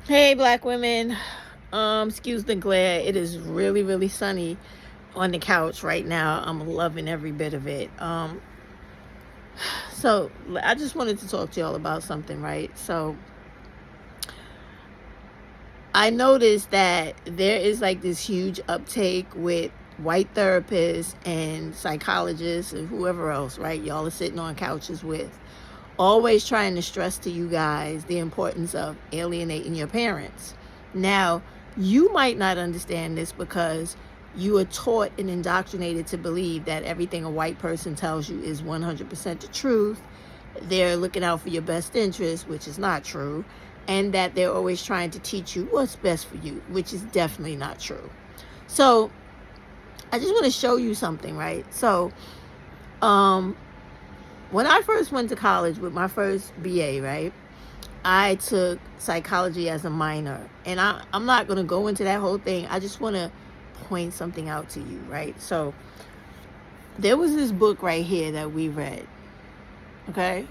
Hey, black women. Excuse the glare. It is really, really sunny on the couch right now. I'm loving every bit of it. So I just wanted to talk to y'all about something, right? So I noticed that there is like this huge uptake with white therapists and psychologists and whoever else, right? Y'all are sitting on couches with, always trying to stress to you guys the importance of alienating your parents. Now, you might not understand this because you are taught and indoctrinated to believe that everything a white person tells you is 100% the truth. They're looking out for your best interest, which is not true, and that they're always trying to teach you what's best for you, which is definitely not true. So, I just want to show you something, right? So, when I first went to college with my first BA, right, I took psychology as a minor. And I'm not going to go into that whole thing. I just want to point something out to you, right? So there was this book right here that we read, okay?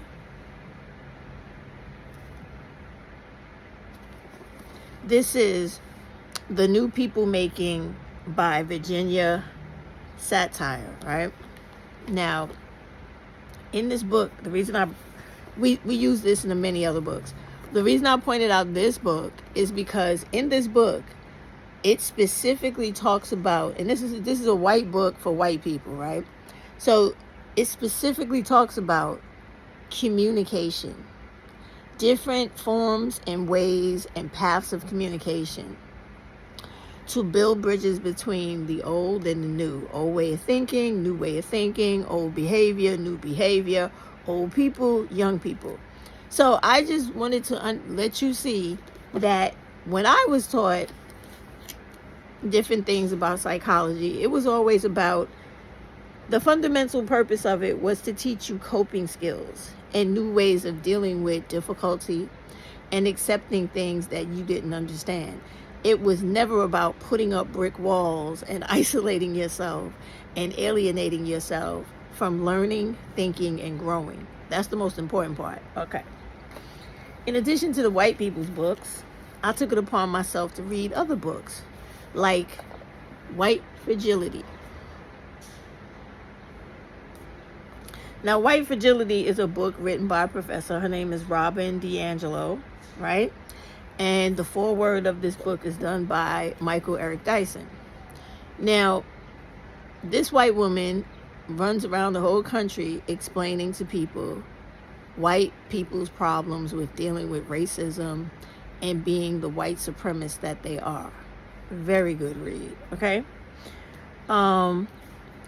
This is The New People Making by Virginia Satir, right? Now, in this book, the reason we use this in many other books. The reason I pointed out this book is because in this book, it specifically talks about, and this is a white book for white people, right? So it specifically talks about communication, different forms and ways and paths of communication to build bridges between the old and the new. Old way of thinking, new way of thinking, old behavior, new behavior, old people, young people. So I just wanted to let you see that when I was taught different things about psychology, it was always about, the fundamental purpose of it was to teach you coping skills and new ways of dealing with difficulty and accepting things that you didn't understand. It was never about putting up brick walls and isolating yourself and alienating yourself from learning, thinking, and growing. That's the most important part. Okay. In addition to the white people's books, I took it upon myself to read other books, like White Fragility. Now, White Fragility is a book written by a professor. Her name is Robin DiAngelo, right? And the foreword of this book is done by Michael Eric Dyson. Now, this white woman runs around the whole country explaining to people white people's problems with dealing with racism and being the white supremacists that they are. Very good read, okay?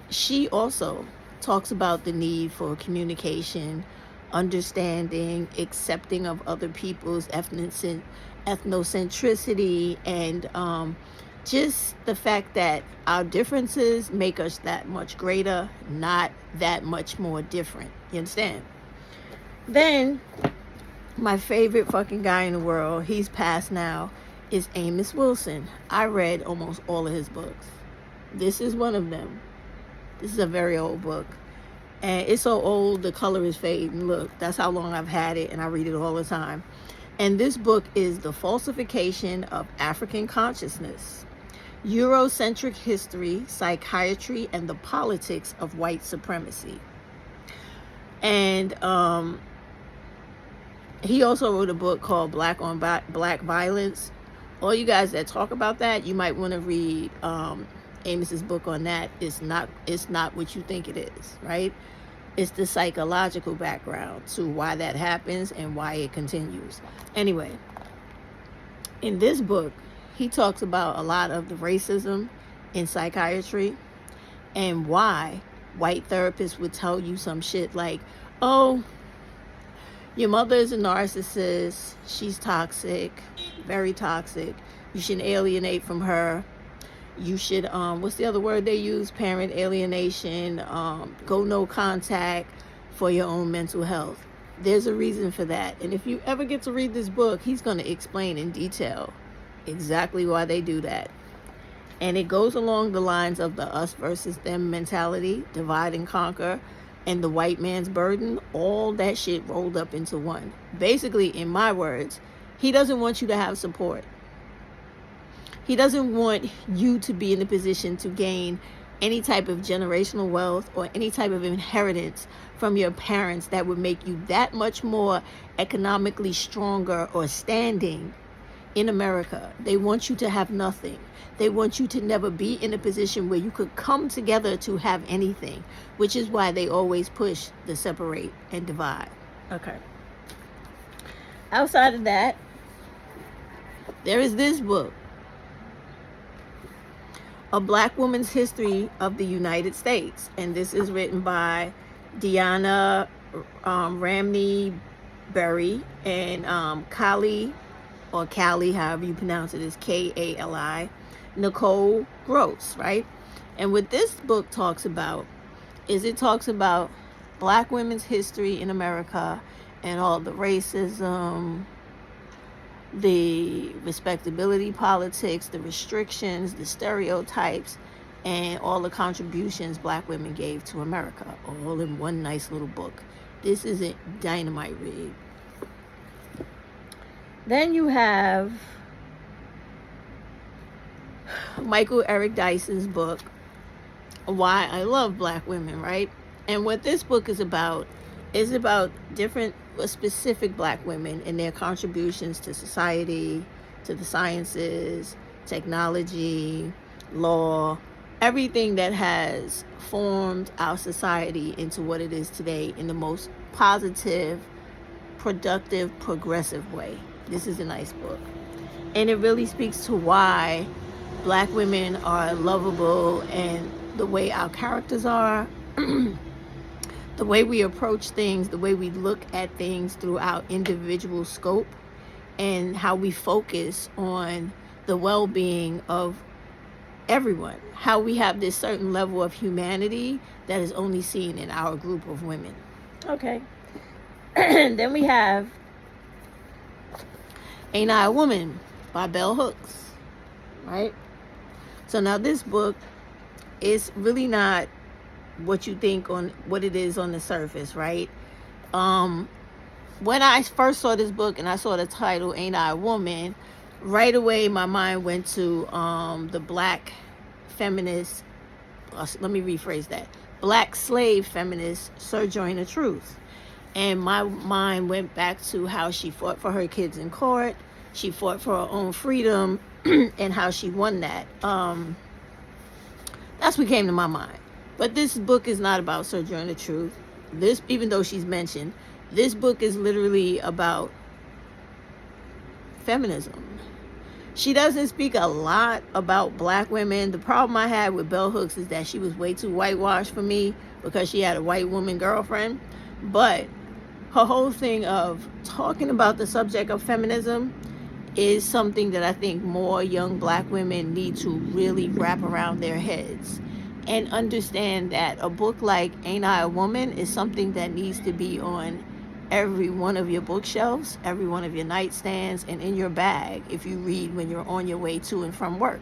She also talks about the need for communication, understanding, accepting of other people's ethnocentricity, and just the fact that our differences make us that much greater, not that much more different. You understand? Then, my favorite fucking guy in the world, he's passed now, is Amos Wilson. I read almost all of his books. This is one of them. This is a very old book. And it's so old, the color is fading. Look, that's how long I've had it, and I read it all the time. And this book is The Falsification of African Consciousness, Eurocentric History, Psychiatry, and the Politics of White Supremacy. And he also wrote a book called Black on Black Violence. All you guys that talk about that, you might want to read Amos's book on that. It's not what you think it is, right? It's the psychological background to why that happens and why it continues. Anyway, in this book, he talks about a lot of the racism in psychiatry and why white therapists would tell you some shit like, oh, your mother is a narcissist, she's toxic, very toxic, you should alienate from her. You should, what's the other word they use? Parent alienation, go no contact for your own mental health. There's a reason for that. And if you ever get to read this book, he's going to explain in detail exactly why they do that. And it goes along the lines of the us versus them mentality, divide and conquer, and the white man's burden, all that shit rolled up into one. Basically, in my words, He doesn't want you to have support. He doesn't want you to be in a position to gain any type of generational wealth or any type of inheritance from your parents that would make you that much more economically stronger or standing in America. They want you to have nothing. They want you to never be in a position where you could come together to have anything, which is why they always push the separate and divide. Okay. Outside of that, there is this book, A Black Woman's History of the United States. And this is written by Deanna Ramney Berry and Callie, however you pronounce it, is Kali, Nicole Gross, right? And what this book talks about is it talks about Black women's history in America and all the racism, the respectability politics, the restrictions, the stereotypes, and all the contributions Black women gave to America, all in one nice little book. This is a dynamite read. Then you have Michael Eric Dyson's book, Why I Love Black Women, right? And what this book is about different specific Black women and their contributions to society, to the sciences, technology, law, everything that has formed our society into what it is today in the most positive, productive, progressive way. This is a nice book. And it really speaks to why Black women are lovable and the way our characters are, the way we approach things, the way we look at things through our individual scope, and how we focus on the well-being of everyone. How we have this certain level of humanity that is only seen in our group of women. Okay. Then we have Ain't I a Woman by Bell Hooks, right? So now this book is really not what you think on what it is on the surface, right? When I first saw this book and I saw the title Ain't I a Woman, right away my mind went to the Black feminist, let me rephrase that, Black slave feminist Sojourner Truth. And my mind went back to how she fought for her kids in court. She fought for her own freedom and how she won that. That's what came to my mind. But this book is not about Sojourner Truth. This, even though she's mentioned, this book is literally about feminism. She doesn't speak a lot about Black women. The problem I had with Bell Hooks is that she was way too whitewashed for me because she had a white woman girlfriend. But her whole thing of talking about the subject of feminism is something that I think more young Black women need to really wrap around their heads and understand that a book like Ain't I a Woman is something that needs to be on every one of your bookshelves, every one of your nightstands, and in your bag if you read when you're on your way to and from work.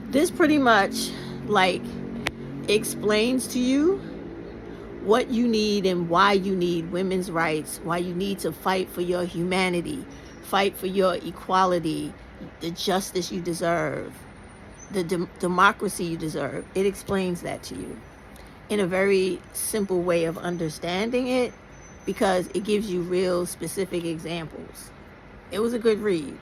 This pretty much explains to you what you need and why you need women's rights, why you need to fight for your humanity, fight for your equality, the justice you deserve, the democracy you deserve. It explains that to you in a very simple way of understanding it because it gives you real specific examples. It was a good read.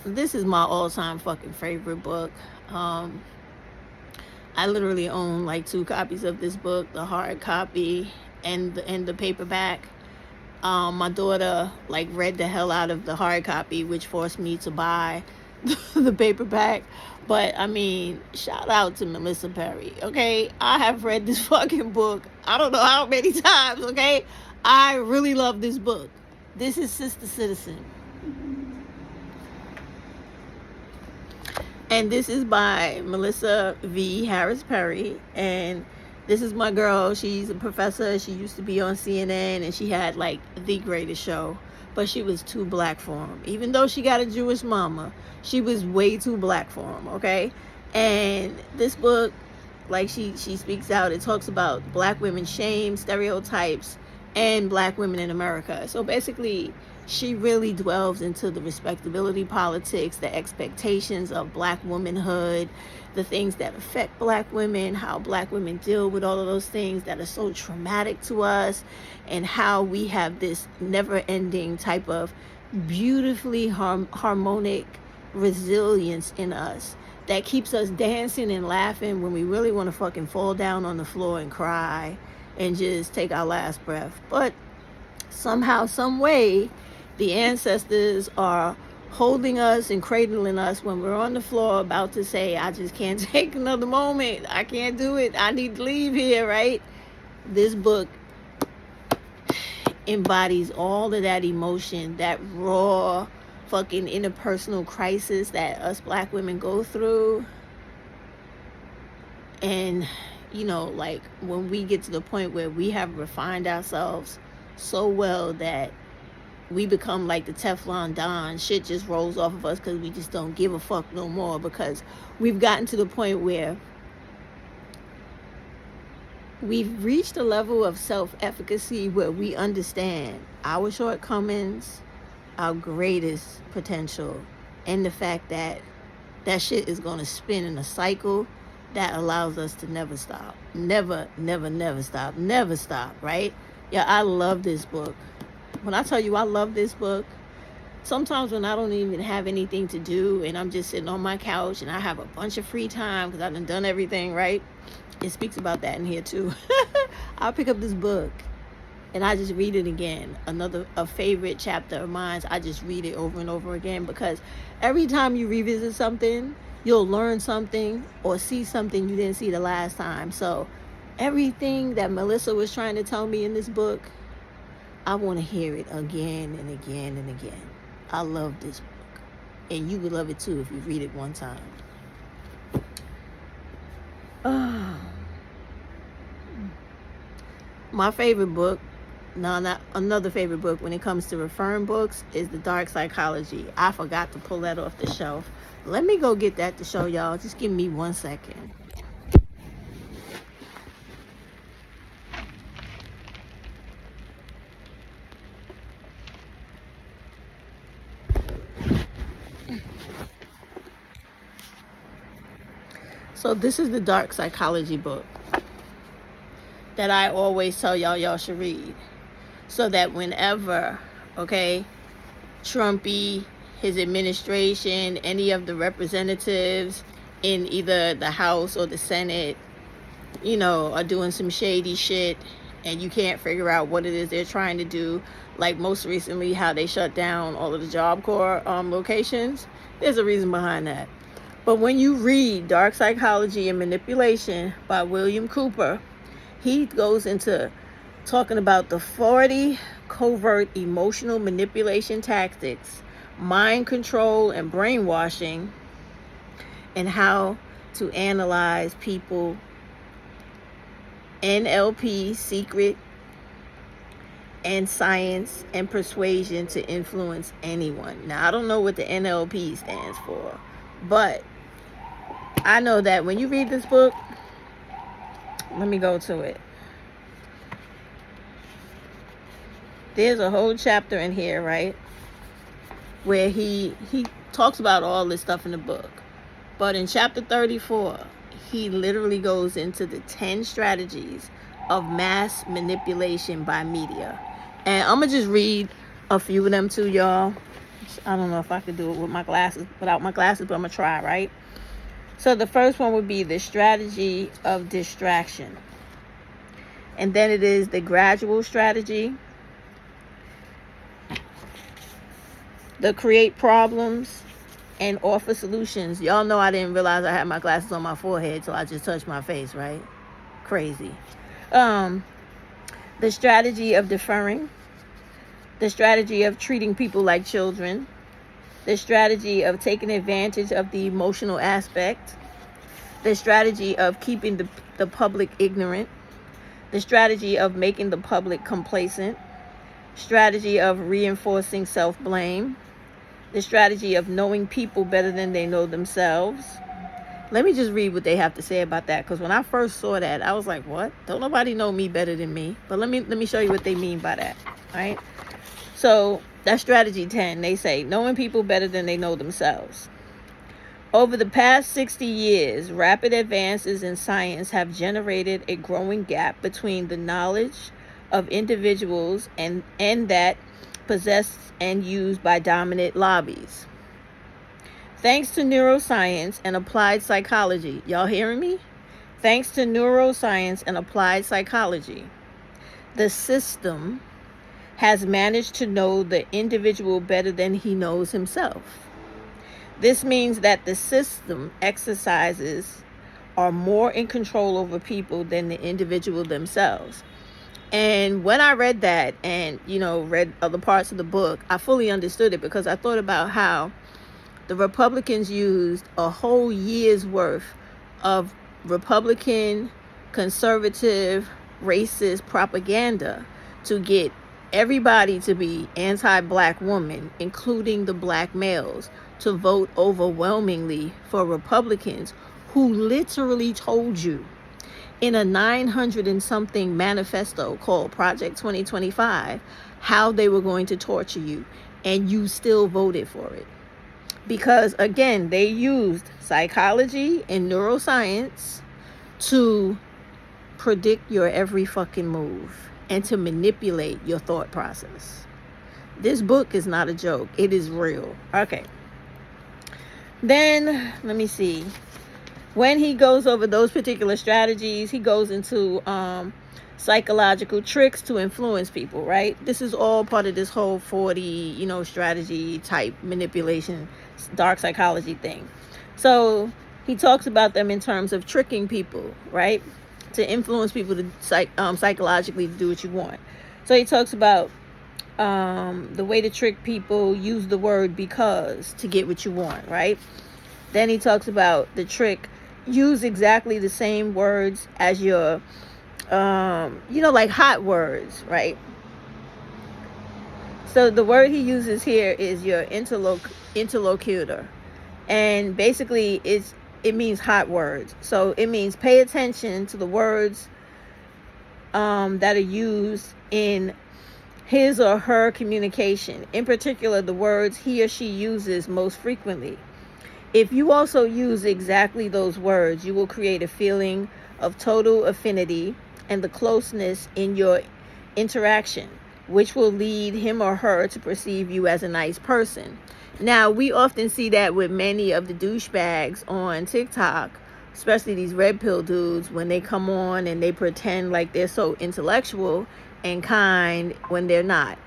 This is my all-time fucking favorite book. I literally own 2 copies of this book, the hard copy and the paperback. My daughter read the hell out of the hard copy, which forced me to buy the paperback. But I mean, shout out to Melissa Perry, okay? I have read this fucking book I don't know how many times, okay? I really love this book. This is Sister Citizen. And this is by Melissa V. Harris Perry. And this is my girl. She's a professor. She used to be on CNN and she had the greatest show. But she was too Black for him. Even though she got a Jewish mama, she was way too Black for him, okay? And this book, she speaks out, it talks about Black women's shame, stereotypes, and Black women in America. So basically, she really delves into the respectability politics, the expectations of Black womanhood, the things that affect Black women, how Black women deal with all of those things that are so traumatic to us, and how we have this never-ending type of beautifully harmonic resilience in us that keeps us dancing and laughing when we really want to fucking fall down on the floor and cry and just take our last breath. But somehow, some way, the ancestors are holding us and cradling us when we're on the floor about to say, I just can't take another moment. I can't do it. I need to leave here, right? This book embodies all of that emotion, that raw fucking interpersonal crisis that us Black women go through. And, you know, like when we get to the point where we have refined ourselves so well that we become like the Teflon Don, shit just rolls off of us because we just don't give a fuck no more, because we've gotten to the point where we've reached a level of self-efficacy where we understand our shortcomings, our greatest potential, and the fact that that shit is going to spin in a cycle that allows us to never stop. Never stop, right? Yeah, I love this book. When I tell you I love this book, sometimes when I don't even have anything to do and I'm just sitting on my couch and I have a bunch of free time because I've done everything, right? It speaks about that in here too. I'll pick up this book and I just read it again. A favorite chapter of mine, I just read it over and over again, because every time you revisit something, you'll learn something or see something you didn't see the last time. So everything that Melissa was trying to tell me in this book, I want to hear it again and again and again. I love this book. And you would love it too if you read it one time. My favorite book, another favorite book when it comes to referring books, is The Dark Psychology. I forgot to pull that off the shelf. Let me go get that to show y'all. Just give me 1 second. So this is the Dark Psychology book that I always tell y'all should read, so that whenever, okay, Trumpy, his administration, any of the representatives in either the House or the Senate, you know, are doing some shady shit and you can't figure out what it is they're trying to do, like most recently how they shut down all of the Job Corps locations, there's a reason behind that. But when you read Dark Psychology and Manipulation by William Cooper, he goes into talking about the 40 covert emotional manipulation tactics, mind control and brainwashing, and how to analyze people, NLP, secret, and science and persuasion to influence anyone. Now, I don't know what the NLP stands for, but I know that when you read this book, let me go to it. There's a whole chapter in here, right, where he talks about all this stuff in the book. But in chapter 34, he literally goes into the 10 strategies of mass manipulation by media. And I'm going to just read a few of them to y'all. I don't know if I could do it with my glasses, without my glasses, but I'm going to try, right? So the first one would be the strategy of distraction. And then it is the gradual strategy, the create problems, and offer solutions. Y'all know I didn't realize I had my glasses on my forehead, so I just touched my face, right? Crazy. The strategy of deferring, the strategy of treating people like children, the strategy of taking advantage of the emotional aspect, the strategy of keeping the public ignorant, the strategy of making the public complacent, strategy of reinforcing self-blame, the strategy of knowing people better than they know themselves, Let me just read what they have to say about that, because when I first saw that, I was like, what? Don't nobody know me better than me. But let me show you what they mean by that. All right? So that's strategy 10. They say, knowing people better than they know themselves. Over the past 60 years, rapid advances in science have generated a growing gap between the knowledge of individuals and that possessed and used by dominant lobbies. Thanks to neuroscience and applied psychology, y'all hearing me? Thanks to neuroscience and applied psychology, the system has managed to know the individual better than he knows himself. This means that the system exercises are more in control over people than the individual themselves. And when I read that and, read other parts of the book, I fully understood it, because I thought about how the Republicans used a whole year's worth of Republican, conservative, racist propaganda to get everybody to be anti-black women, including the black males, to vote overwhelmingly for Republicans who literally told you in a 900 and something manifesto called Project 2025 how they were going to torture you, and you still voted for it. Because, again, they used psychology and neuroscience to predict your every fucking move and to manipulate your thought process. This book is not a joke. It is real. Okay. Then, let me see. When he goes over those particular strategies, he goes into psychological tricks to influence people, right? This is all part of this whole 40, strategy type manipulation, dark psychology thing. So he talks about them in terms of tricking people, right? To influence people to psychologically do what you want. So he talks about the way to trick people: use the word because to get what you want, right? Then he talks about the trick: use exactly the same words as your like hot words, right? So the word he uses here is your interlocutor, and basically it means hot words. So it means pay attention to the words that are used in his or her communication, in particular the words he or she uses most frequently. If you also use exactly those words, you will create a feeling of total affinity and the closeness in your interaction, which will lead him or her to perceive you as a nice person. Now, we often see that with many of the douchebags on TikTok, especially these red pill dudes, when they come on and they pretend like they're so intellectual and kind when they're not.